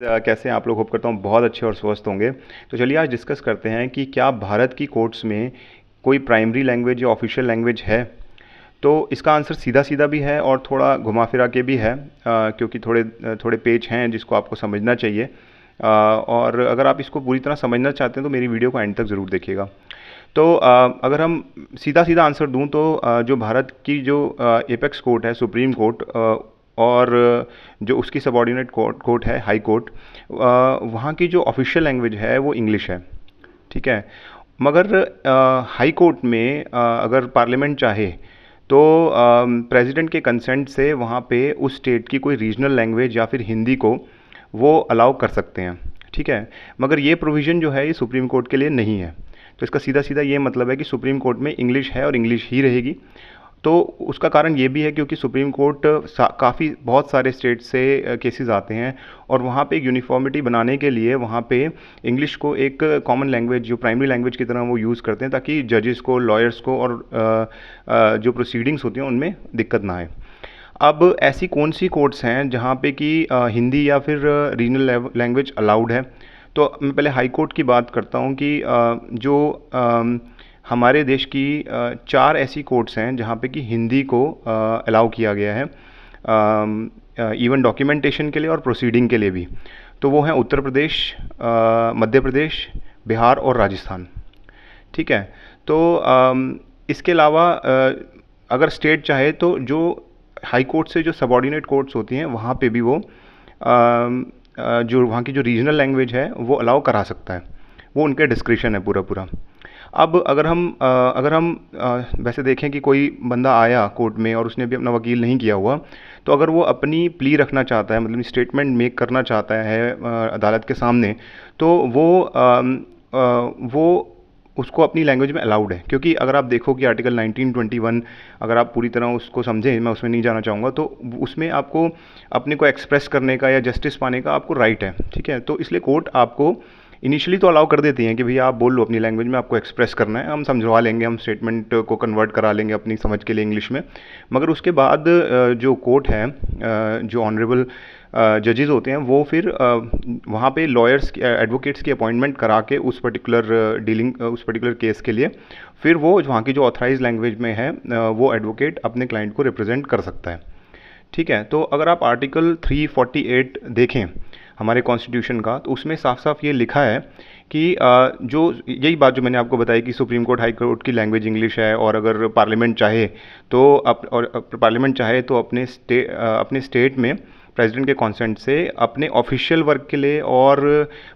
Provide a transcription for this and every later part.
कैसे हैं आप लोग। होप करता हूँ बहुत अच्छे और स्वस्थ होंगे। तो चलिए आज डिस्कस करते हैं कि क्या भारत की कोर्ट्स में कोई प्राइमरी लैंग्वेज या ऑफिशियल लैंग्वेज है। तो इसका आंसर सीधा सीधा भी है और थोड़ा घुमा फिरा के भी है, क्योंकि थोड़े थोड़े पेज हैं जिसको आपको समझना चाहिए। और अगर आप इसको पूरी तरह समझना चाहते हैं तो मेरी वीडियो को एंड तक ज़रूर देखिएगा। तो अगर हम सीधा सीधा आंसर दूं तो जो भारत की जो एपेक्स कोर्ट है, सुप्रीम कोर्ट, और जो उसकी सबॉर्डिनेट कोर्ट है, हाई कोर्ट, वहाँ की जो ऑफिशियल लैंग्वेज है वो इंग्लिश है। ठीक है। मगर हाई कोर्ट में अगर पार्लियामेंट चाहे तो प्रेसिडेंट के कंसेंट से वहाँ पे उस स्टेट की कोई रीजनल लैंग्वेज या फिर हिंदी को वो अलाउ कर सकते हैं। ठीक है। मगर ये प्रोविज़न जो है ये सुप्रीम कोर्ट के लिए नहीं है। तो इसका सीधा सीधा ये मतलब है कि सुप्रीम कोर्ट में इंग्लिश है और इंग्लिश ही रहेगी। तो उसका कारण ये भी है क्योंकि सुप्रीम कोर्ट काफ़ी बहुत सारे स्टेट से केसेस आते हैं और वहाँ पे एक यूनिफॉर्मिटी बनाने के लिए वहाँ पे इंग्लिश को एक कॉमन लैंग्वेज, जो प्राइमरी लैंग्वेज की तरह वो यूज़ करते हैं, ताकि जजेस को, लॉयर्स को और जो प्रोसीडिंग्स होती हैं उनमें दिक्कत ना आए। अब ऐसी कौन सी कोर्ट्स हैं जहाँ पे कि हिंदी या फिर रीजनल लैंग्वेज अलाउड है। तो मैं पहले हाई कोर्ट की बात करता हूँ कि जो हमारे देश की चार ऐसी कोर्ट्स हैं जहाँ पे कि हिंदी को अलाउ किया गया है, इवन डॉक्यूमेंटेशन के लिए और प्रोसीडिंग के लिए भी। तो वो हैं उत्तर प्रदेश, मध्य प्रदेश, बिहार और राजस्थान। ठीक है। तो इसके अलावा अगर स्टेट चाहे तो जो हाई कोर्ट से जो सबॉर्डिनेट कोर्ट्स होती हैं वहाँ पे भी वो जो वहाँ की जो रीजनल लैंग्वेज है वो अलाउ करा सकता है। वो उनके डिस्क्रिशन है पूरा पूरा। अब अगर हम वैसे देखें कि कोई बंदा आया कोर्ट में और उसने भी अपना वकील नहीं किया हुआ, तो अगर वो अपनी प्ली रखना चाहता है, मतलब स्टेटमेंट मेक करना चाहता है अदालत के सामने, तो वो उसको अपनी लैंग्वेज में अलाउड है। क्योंकि अगर आप देखो कि आर्टिकल 1921, अगर आप पूरी तरह उसको समझें, मैं उसमें नहीं जाना चाहूँगा, तो उसमें आपको अपने को एक्सप्रेस करने का या जस्टिस पाने का आपको राइट है। ठीक है। तो इसलिए कोर्ट आपको इनिशियली तो अलाउ कर देती हैं कि भैया आप बोल लो अपनी लैंग्वेज में, आपको एक्सप्रेस करना है, हम समझवा लेंगे, हम स्टेटमेंट को कन्वर्ट करा लेंगे अपनी समझ के लिए इंग्लिश में। मगर उसके बाद जो कोर्ट है, जो ऑनरेबल जजेस होते हैं, वो फिर वहाँ पे लॉयर्स, एडवोकेट्स की अपॉइंटमेंट करा के उस पर्टिकुलर उस पर्टिकुलर केस के लिए फिर वो वहाँ की जो ऑथराइज लैंग्वेज में है वो एडवोकेट अपने क्लाइंट को रिप्रेजेंट कर सकता है। ठीक है। तो अगर आप आर्टिकल 348 देखें हमारे कॉन्स्टिट्यूशन का, तो उसमें साफ साफ ये लिखा है कि जो यही बात जो मैंने आपको बताई कि सुप्रीम कोर्ट, हाई कोर्ट की लैंग्वेज इंग्लिश है, और अगर पार्लियामेंट चाहे तो अपने स्टेट में प्रेसिडेंट के कॉन्सेंट से अपने ऑफिशियल वर्क के लिए और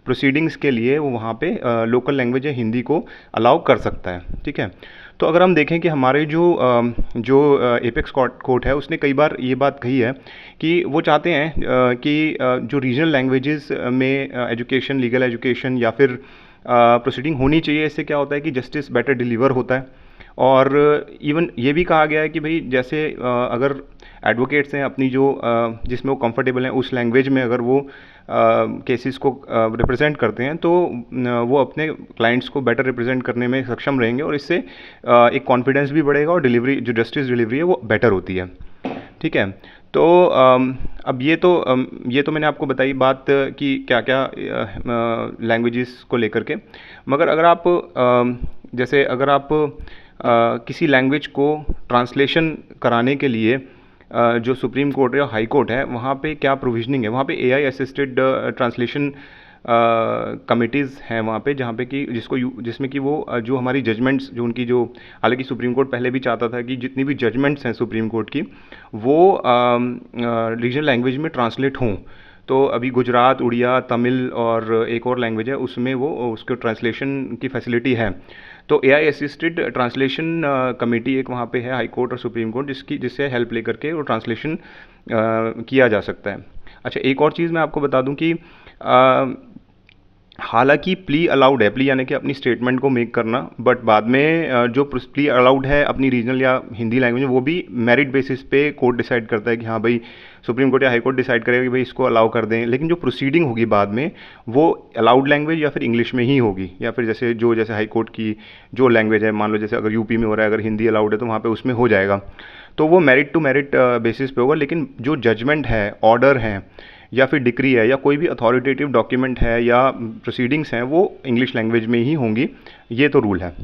प्रोसीडिंग्स के लिए वो वहाँ पे लोकल लैंग्वेज है हिंदी को अलाउ कर सकता है। ठीक है। तो अगर हम देखें कि हमारे जो एपेक्स कोर्ट है, उसने कई बार ये बात कही है कि वो चाहते हैं कि जो रीजनल लैंग्वेजेस में एजुकेशन, लीगल एजुकेशन या फिर प्रोसीडिंग होनी चाहिए। इससे क्या होता है कि जस्टिस बेटर डिलीवर होता है। और इवन ये भी कहा गया है कि भाई जैसे अगर एडवोकेट्स हैं अपनी जो जिसमें वो कंफर्टेबल हैं उस लैंग्वेज में, अगर वो केसेस को रिप्रेजेंट करते हैं, तो वो अपने क्लाइंट्स को बेटर रिप्रेजेंट करने में सक्षम रहेंगे, और इससे एक कॉन्फिडेंस भी बढ़ेगा और डिलीवरी, जो जस्टिस डिलीवरी है वो बेटर होती है। ठीक है। तो अब ये तो मैंने आपको बताई बात कि क्या क्या लैंग्वेजेस को लेकर के। मगर अगर आप जैसे अगर आप किसी लैंग्वेज को ट्रांसलेशन कराने के लिए जो सुप्रीम कोर्ट या हाई कोर्ट है, वहाँ पे क्या प्रोविजनिंग है, वहाँ पे एआई असिस्टेड ट्रांसलेशन कमिटीज़ हैं वहाँ पे, जहाँ पे कि जिसमें कि वो जो हमारी जजमेंट्स, जो उनकी जो, हालांकि सुप्रीम कोर्ट पहले भी चाहता था कि जितनी भी जजमेंट्स हैं सुप्रीम कोर्ट की वो रीजनल लैंग्वेज में ट्रांसलेट हों। तो अभी गुजरात, उड़िया, तमिल और एक और लैंग्वेज है, उसमें वो उसके ट्रांसलेशन की फैसिलिटी है। तो एआई असिस्टेड ट्रांसलेशन कमेटी एक वहाँ पे है, हाई कोर्ट और सुप्रीम कोर्ट, जिससे हेल्प लेकर के वो ट्रांसलेशन किया जा सकता है। अच्छा, एक और चीज़ मैं आपको बता दूं कि हालांकि प्ली अलाउड है, प्ली यानी कि अपनी स्टेटमेंट को मेक करना, बट बाद में जो प्ली अलाउड है अपनी रीजनल या हिंदी लैंग्वेज में, वो भी मेरिट बेसिस पे कोर्ट डिसाइड करता है कि हाँ भाई, सुप्रीम कोर्ट या हाई कोर्ट डिसाइड करेगा कि भाई इसको अलाउ कर दें। लेकिन जो प्रोसीडिंग होगी बाद में वो अलाउड लैंग्वेज या फिर इंग्लिश में ही होगी, या फिर जैसे हाई कोर्ट की जो लैंग्वेज है, मान लो जैसे अगर यूपी में हो रहा है, अगर हिंदी अलाउड है तो वहाँ पे उसमें हो जाएगा। तो वो मेरिट टू मेरिट बेसिस पे होगा। लेकिन जो जजमेंट है, ऑर्डर हैं, या फिर डिक्री है या कोई भी अथॉरिटेटिव डॉक्यूमेंट है या प्रोसीडिंग्स हैं वो इंग्लिश लैंग्वेज में ही होंगी, ये तो रूल है।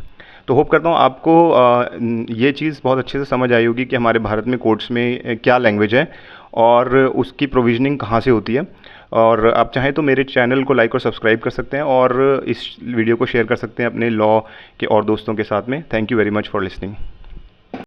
तो होप करता हूँ आपको ये चीज़ बहुत अच्छे से समझ आई होगी कि हमारे भारत में कोर्ट्स में क्या लैंग्वेज है और उसकी प्रोविजनिंग कहाँ से होती है। और आप चाहें तो मेरे चैनल को लाइक और सब्सक्राइब कर सकते हैं और इस वीडियो को शेयर कर सकते हैं अपने लॉ के और दोस्तों के साथ में। Thank you very much for listening.